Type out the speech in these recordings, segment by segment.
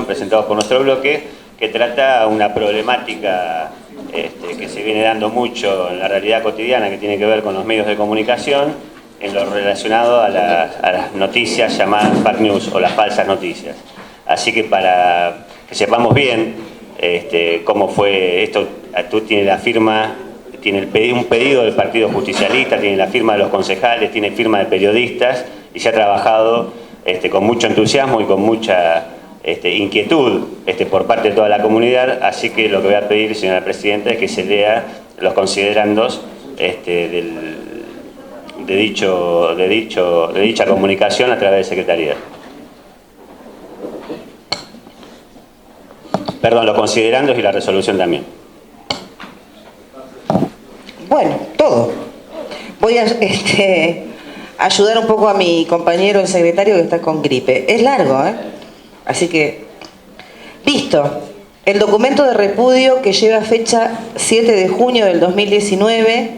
presentados por nuestro bloque, que trata una problemática que se viene dando mucho en la realidad cotidiana, que tiene que ver con los medios de comunicación, en lo relacionado a las noticias llamadas fake news o las falsas noticias. Así que para que sepamos bien cómo fue esto, tú tienes la firma, tiene un pedido del Partido Justicialista, tiene la firma de los concejales, tiene firma de periodistas y se ha trabajado con mucho entusiasmo y con mucha inquietud por parte de toda la comunidad. Así que lo que voy a pedir, señora Presidenta, es que se lea los considerandos de dicha comunicación a través de Secretaría. Perdón, los considerandos y la resolución también. Bueno, todo. Voy a ayudar un poco a mi compañero, el secretario, que está con gripe. Es largo, ¿eh? Así que, listo. El documento de repudio que lleva fecha 7 de junio del 2019,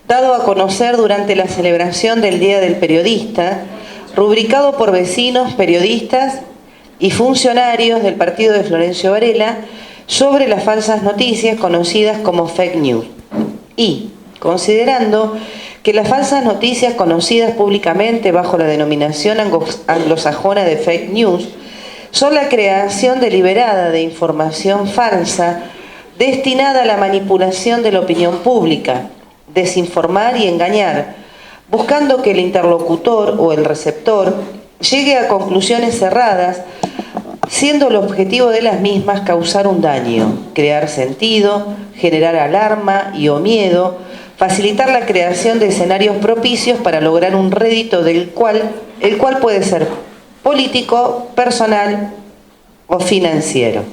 dado a conocer durante la celebración del Día del Periodista, rubricado por vecinos, periodistas y funcionarios del partido de Florencio Varela sobre las falsas noticias conocidas como fake news. Y, considerando que las falsas noticias conocidas públicamente bajo la denominación anglosajona de fake news son la creación deliberada de información falsa destinada a la manipulación de la opinión pública, desinformar y engañar, buscando que el interlocutor o el receptor llegue a conclusiones cerradas, siendo el objetivo de las mismas causar un daño, crear sentido, generar alarma o miedo, facilitar la creación de escenarios propicios para lograr un rédito el cual puede ser político, personal o financiero.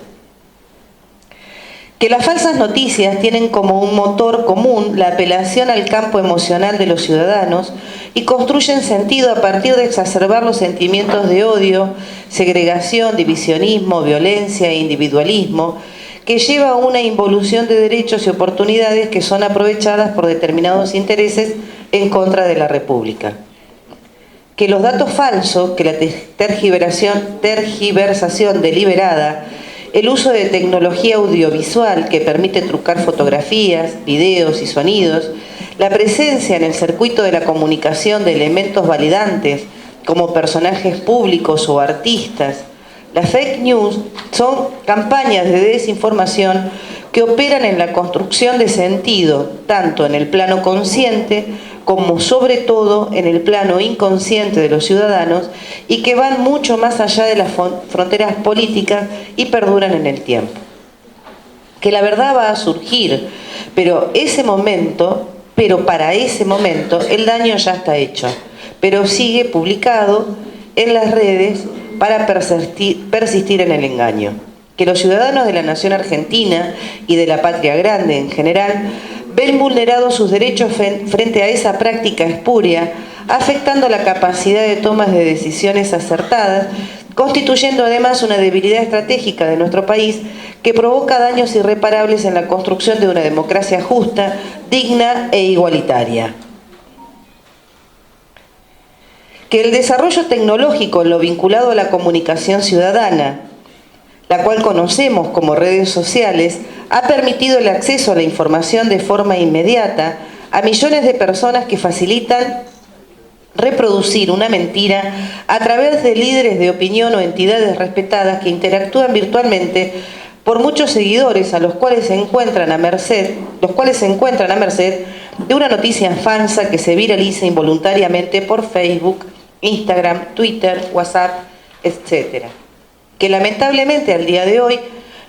Que las falsas noticias tienen como un motor común la apelación al campo emocional de los ciudadanos y construyen sentido a partir de exacerbar los sentimientos de odio, segregación, divisionismo, violencia e individualismo, que lleva a una involución de derechos y oportunidades que son aprovechadas por determinados intereses en contra de la República. Que los datos falsos, que la tergiversación deliberada, el uso de tecnología audiovisual que permite trucar fotografías, videos y sonidos, la presencia en el circuito de la comunicación de elementos validantes como personajes públicos o artistas. Las fake news son campañas de desinformación que operan en la construcción de sentido, tanto en el plano consciente como sobre todo en el plano inconsciente de los ciudadanos, y que van mucho más allá de las fronteras políticas y perduran en el tiempo. Que la verdad va a surgir, pero para ese momento el daño ya está hecho, pero sigue publicado en las redes para persistir en el engaño. Que los ciudadanos de la nación argentina y de la patria grande en general ven vulnerados sus derechos frente a esa práctica espuria, afectando la capacidad de tomas de decisiones acertadas, constituyendo además una debilidad estratégica de nuestro país que provoca daños irreparables en la construcción de una democracia justa, digna e igualitaria. Que el desarrollo tecnológico en lo vinculado a la comunicación ciudadana, la cual conocemos como redes sociales, ha permitido el acceso a la información de forma inmediata a millones de personas que facilitan reproducir una mentira a través de líderes de opinión o entidades respetadas que interactúan virtualmente por muchos seguidores a los cuales se encuentran a merced de una noticia falsa que se viraliza involuntariamente por Facebook, Instagram, Twitter, WhatsApp, etc. Que lamentablemente al día de hoy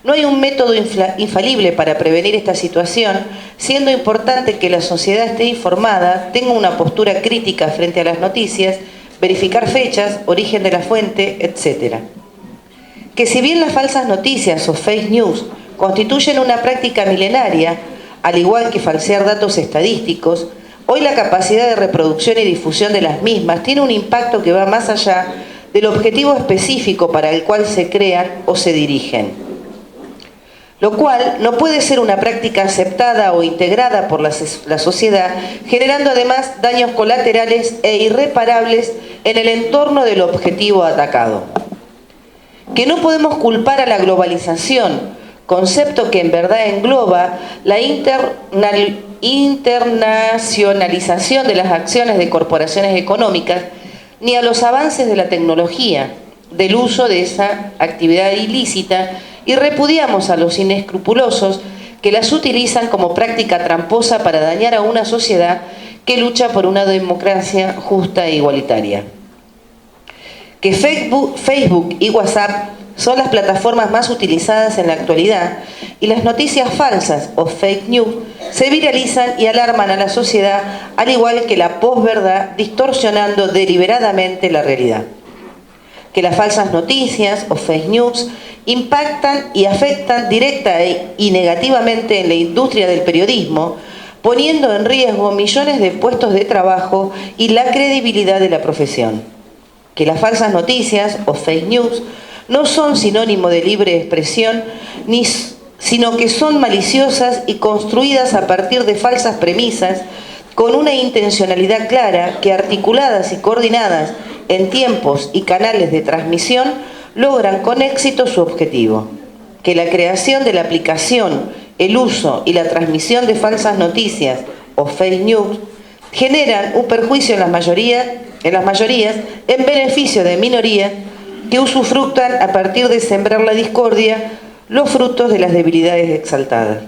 no hay un método infalible para prevenir esta situación, siendo importante que la sociedad esté informada, tenga una postura crítica frente a las noticias, verificar fechas, origen de la fuente, etc. Que si bien las falsas noticias o fake news constituyen una práctica milenaria, al igual que falsear datos estadísticos, hoy la capacidad de reproducción y difusión de las mismas tiene un impacto que va más allá del objetivo específico para el cual se crean o se dirigen, lo cual no puede ser una práctica aceptada o integrada por la sociedad, generando además daños colaterales e irreparables en el entorno del objetivo atacado. que no podemos culpar a la globalización, concepto que en verdad engloba la internacionalización de las acciones de corporaciones económicas, ni a los avances de la tecnología, del uso de esa actividad ilícita, y repudiamos a los inescrupulosos que las utilizan como práctica tramposa para dañar a una sociedad que lucha por una democracia justa e igualitaria. Que Facebook y WhatsApp son las plataformas más utilizadas en la actualidad y las noticias falsas o fake news se viralizan y alarman a la sociedad, al igual que la posverdad, distorsionando deliberadamente la realidad. Que las falsas noticias o fake news impactan y afectan directa y negativamente en la industria del periodismo, poniendo en riesgo millones de puestos de trabajo y la credibilidad de la profesión. Que las falsas noticias o fake news no son sinónimo de libre expresión, sino que son maliciosas y construidas a partir de falsas premisas, con una intencionalidad clara que, articuladas y coordinadas en tiempos y canales de transmisión, logran con éxito su objetivo. Que la creación de la aplicación, el uso y la transmisión de falsas noticias o fake news generan un perjuicio en las mayorías en beneficio de minorías que usufructan a partir de sembrar la discordia los frutos de las debilidades exaltadas.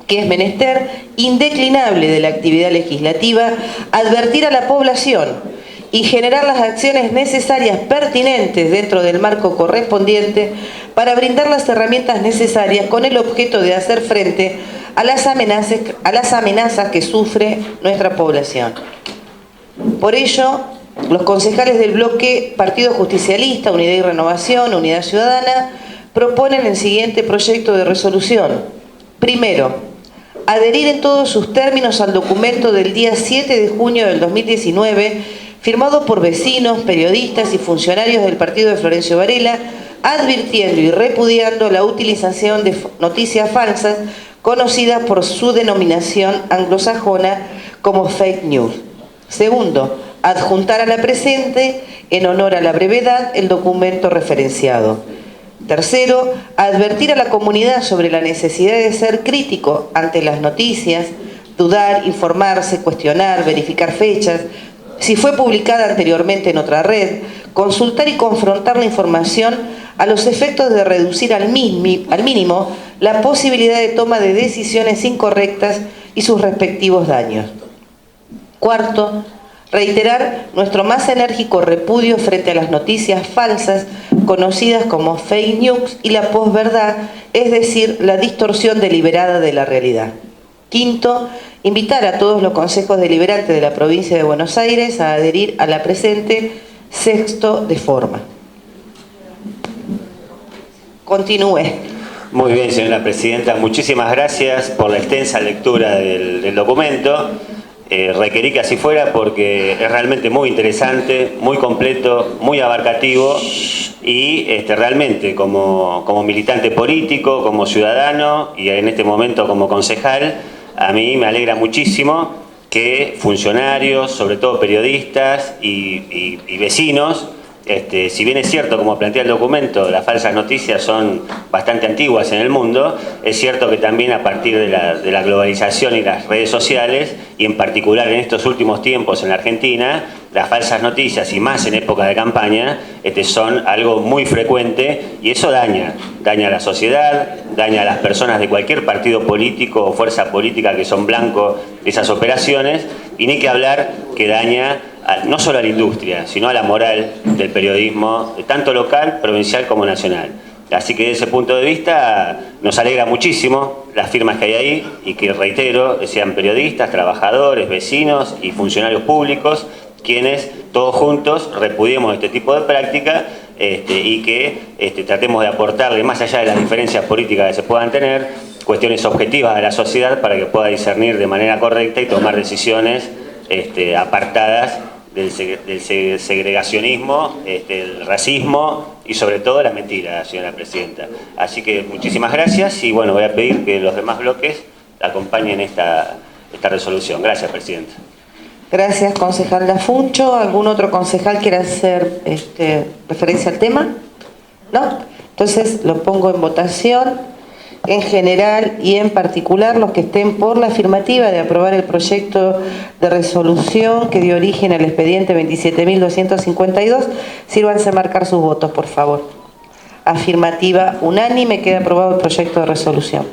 Que es menester indeclinable de la actividad legislativa advertir a la población y generar las acciones necesarias pertinentes dentro del marco correspondiente para brindar las herramientas necesarias con el objeto de hacer frente a las amenazas que sufre nuestra población. Por ello, los concejales del bloque Partido Justicialista, Unidad y Renovación, Unidad Ciudadana, proponen el siguiente proyecto de resolución. Primero, adherir en todos sus términos al documento del día 7 de junio del 2019, firmado por vecinos, periodistas y funcionarios del partido de Florencio Varela, advirtiendo y repudiando la utilización de noticias falsas conocidas por su denominación anglosajona como fake news. Segundo, adjuntar a la presente, en honor a la brevedad, el documento referenciado. Tercero, advertir a la comunidad sobre la necesidad de ser crítico ante las noticias, dudar, informarse, cuestionar, verificar fechas, si fue publicada anteriormente en otra red, consultar y confrontar la información a los efectos de reducir al mínimo la posibilidad de toma de decisiones incorrectas y sus respectivos daños. Cuarto, reiterar nuestro más enérgico repudio frente a las noticias falsas conocidas como fake news y la posverdad, es decir, la distorsión deliberada de la realidad. Quinto, invitar a todos los consejos deliberantes de la provincia de Buenos Aires a adherir a la presente. Sexto, de forma. Continúe. Muy bien, señora presidenta. Muchísimas gracias por la extensa lectura del documento. Requerí que así fuera porque es realmente muy interesante, muy completo, muy abarcativo y realmente como militante político, como ciudadano y en este momento como concejal, a mí me alegra muchísimo que funcionarios, sobre todo periodistas y vecinos, si bien es cierto, como plantea el documento, las falsas noticias son bastante antiguas en el mundo, es cierto que también a partir de la globalización y las redes sociales, y en particular en estos últimos tiempos en la Argentina, las falsas noticias, y más en época de campaña, son algo muy frecuente, y eso daña a la sociedad, daña a las personas de cualquier partido político o fuerza política que son blanco de esas operaciones, y ni que hablar que daña no solo a la industria, sino a la moral del periodismo, tanto local, provincial como nacional. Así que desde ese punto de vista nos alegra muchísimo las firmas que hay ahí y que, reitero, sean periodistas, trabajadores, vecinos y funcionarios públicos quienes todos juntos repudiemos este tipo de práctica y que tratemos de aportarle, más allá de las diferencias políticas que se puedan tener, cuestiones objetivas a la sociedad para que pueda discernir de manera correcta y tomar decisiones apartadas del segregacionismo, el racismo y sobre todo la mentira, señora presidenta. Así que muchísimas gracias y bueno, voy a pedir que los demás bloques acompañen esta resolución. Gracias, presidenta. Gracias, concejal Lafuncho. ¿Algún otro concejal quiera hacer referencia al tema? ¿No? Entonces lo pongo en votación. En general y en particular, los que estén por la afirmativa de aprobar el proyecto de resolución que dio origen al expediente 27.252, sírvanse a marcar sus votos, por favor. Afirmativa unánime, queda aprobado el proyecto de resolución.